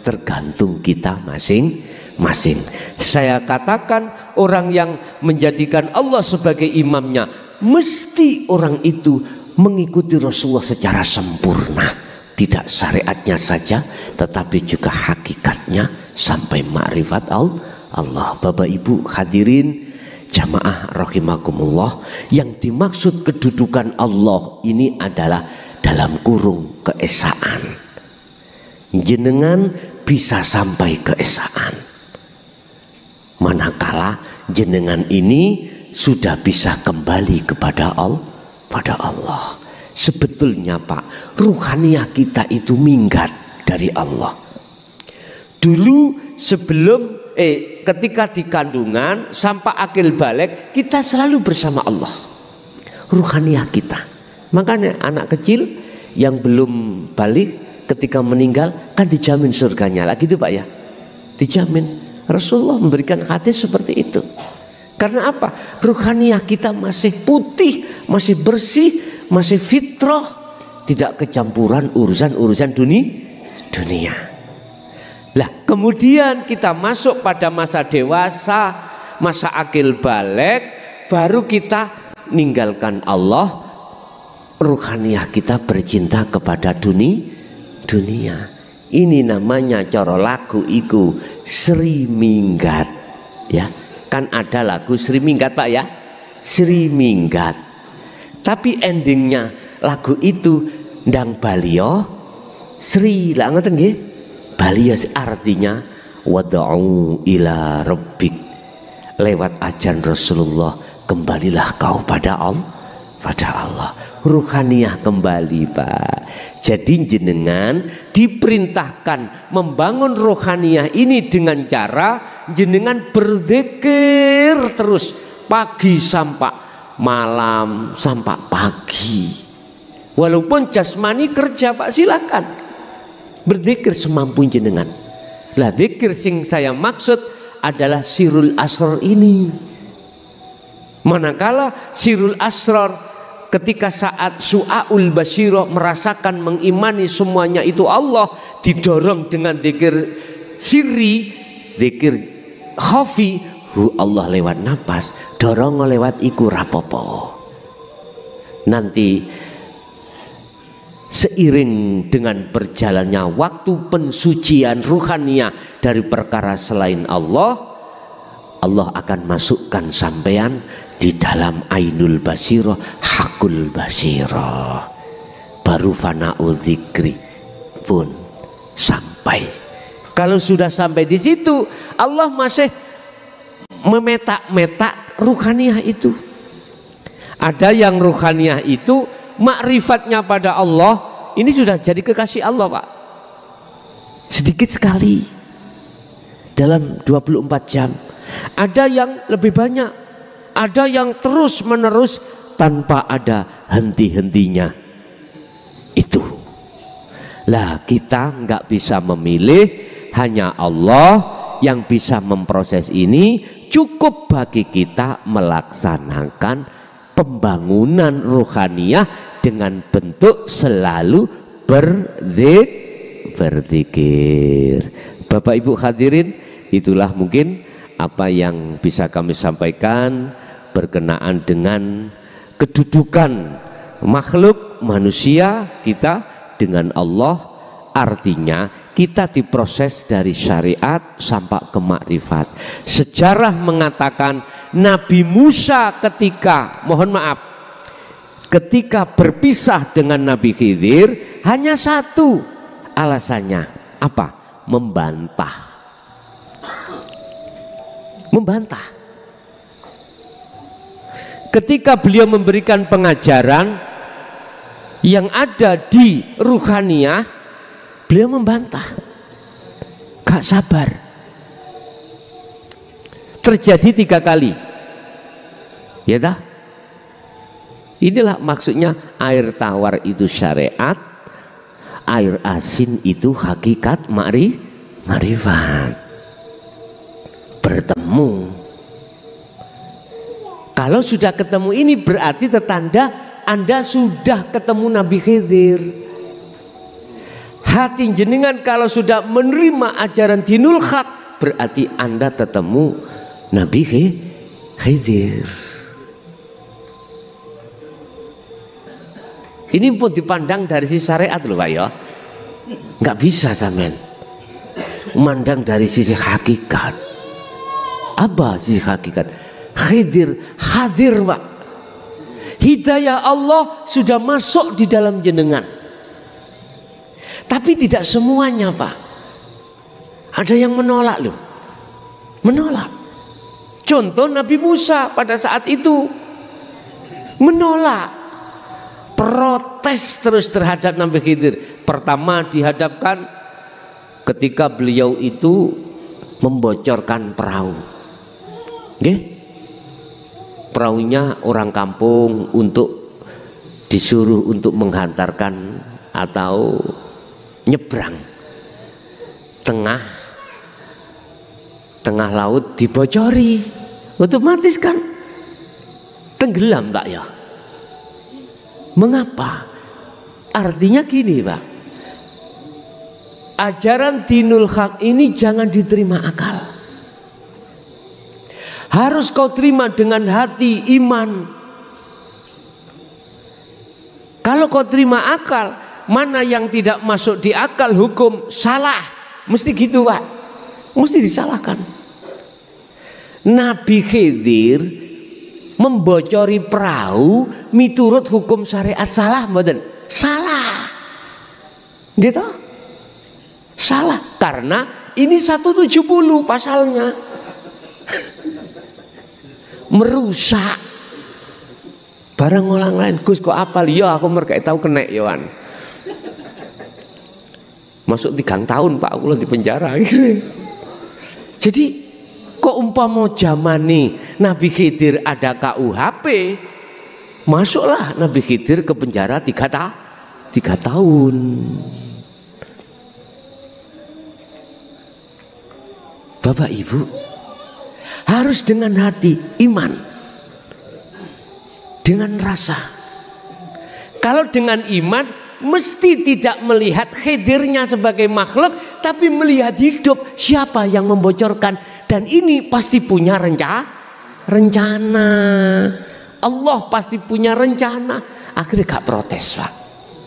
tergantung kita masing-masing. Saya katakan orang yang menjadikan Allah sebagai imamnya, mesti orang itu mengikuti Rasulullah secara sempurna. Tidak syariatnya saja, tetapi juga hakikatnya sampai ma'rifat Allah. Bapak Ibu hadirin jamaah rahimakumullah, yang dimaksud kedudukan Allah ini adalah dalam kurung keesaan. Jenengan bisa sampai keesaan manakala jenengan ini sudah bisa kembali kepada Allah. Sebetulnya Pak, ruhaniyah kita itu minggat dari Allah. Dulu sebelum ketika di kandungan sampai akil balik, kita selalu bersama Allah. Ruhaniyah kita. Makanya anak kecil yang belum balik ketika meninggal kan dijamin surganya lah gitu Pak ya. Dijamin. Rasulullah memberikan hadis seperti itu. Karena apa? Ruhaniyah kita masih putih, masih bersih, masih fitrah, tidak kecampuran urusan dunia. Lah kemudian kita masuk pada masa dewasa, masa akil balik, baru kita ninggalkan Allah, ruhaniyah kita bercinta kepada dunia. Ini namanya coro lagu iku Sri Minggat, ya kan ada lagu Sri Minggat Pak ya, Sri Minggat. Tapi endingnya lagu itu ndang Balio Sri lah ngoten nggih. Balio artinya wad'u ila rabbik. Lewat ajan Rasulullah kembalilah kau pada Allah. Ruhaniyah kembali Pak. Jadi jenengan diperintahkan membangun rohaniyah ini dengan cara jenengan berzikir terus pagi sampai malam sampai pagi. Walaupun jasmani kerja Pak, silakan berzikir semampu jenengan. Lah zikir sing saya maksud adalah sirul asrar ini. Manakala sirul asrar ketika saat su'aul basyirah merasakan mengimani semuanya itu Allah, didorong dengan zikir sirri, zikir khafi, Allah lewat napas, dorong lewat iku rapopo. Nanti seiring dengan berjalannya waktu pensucian ruhaniyah dari perkara selain Allah, Allah akan masukkan sampean di dalam ainul basirah, hakul basirah, baru fana'ul dzikri pun sampai. Kalau sudah sampai di situ, Allah masih memetak-metak ruhaniyah itu. Ada yang ruhaniyah itu makrifatnya pada Allah, ini sudah jadi kekasih Allah Pak. Sedikit sekali dalam 24 jam. Ada yang lebih banyak, ada yang terus menerus tanpa ada henti-hentinya. Itu lah, kita nggak bisa memilih, hanya Allah yang bisa memproses ini. Cukup bagi kita melaksanakan pembangunan ruhaniyah dengan bentuk selalu berzikir. Bapak Ibu hadirin, itulah mungkin apa yang bisa kami sampaikan berkenaan dengan kedudukan makhluk manusia kita dengan Allah. Artinya kita diproses dari syariat sampai ke makrifat. Sejarah mengatakan Nabi Musa ketika berpisah dengan Nabi Khidir hanya satu alasannya, apa? Membantah. Ketika beliau memberikan pengajaran yang ada di ruhaniyah, beliau membantah, gak sabar. Terjadi 3 kali, ya dah. Inilah maksudnya air tawar itu syariat, air asin itu hakikat ma'rifat. Bertemu. Kalau sudah ketemu ini berarti tertanda Anda sudah ketemu Nabi Khidir. Hati jenengan kalau sudah menerima ajaran dinul haq, berarti Anda ketemu Nabi Khidir. Ini pun dipandang dari sisi syariat loh Pak ya. Nggak bisa sampean memandang dari sisi hakikat. Apa sisi hakikat? Khidir, hadir Pak. Hidayah Allah sudah masuk di dalam jenengan. Tapi tidak semuanya Pak. Ada yang menolak loh. Menolak. Contoh Nabi Musa pada saat itu menolak, protes terus terhadap Nabi Khidir. Pertama dihadapkan ketika beliau itu membocorkan perahu. Nggih? Perahunya orang kampung untuk disuruh untuk menghantarkan atau nyebrang tengah laut, dibocori, otomatis kan tenggelam Pak ya. Mengapa? Artinya gini Pak, ajaran dinul haq ini jangan diterima akal, harus kau terima dengan hati iman. Kalau kau terima akal, mana yang tidak masuk di akal hukum salah, mesti gitu Pak, mesti disalahkan. Nabi Khidir membocori perahu miturut hukum syariat salah mboten? Salah. Gitu? Salah karena ini 170 pasalnya. Merusak barang orang lain. Gus kok apal? Ya aku mereka tahu kena yoan. Masuk 3 tahun Pak aku di penjara. Jadi kok umpama zamane Nabi Khidir ada KUHP, masuklah Nabi Khidir ke penjara 3 tahun. Bapak Ibu harus dengan hati iman, dengan rasa. Kalau dengan iman mesti tidak melihat Khidirnya sebagai makhluk, tapi melihat hidup siapa yang membocorkan, dan ini pasti punya rencana. Allah pasti punya rencana. Akhirnya gak protes Pak.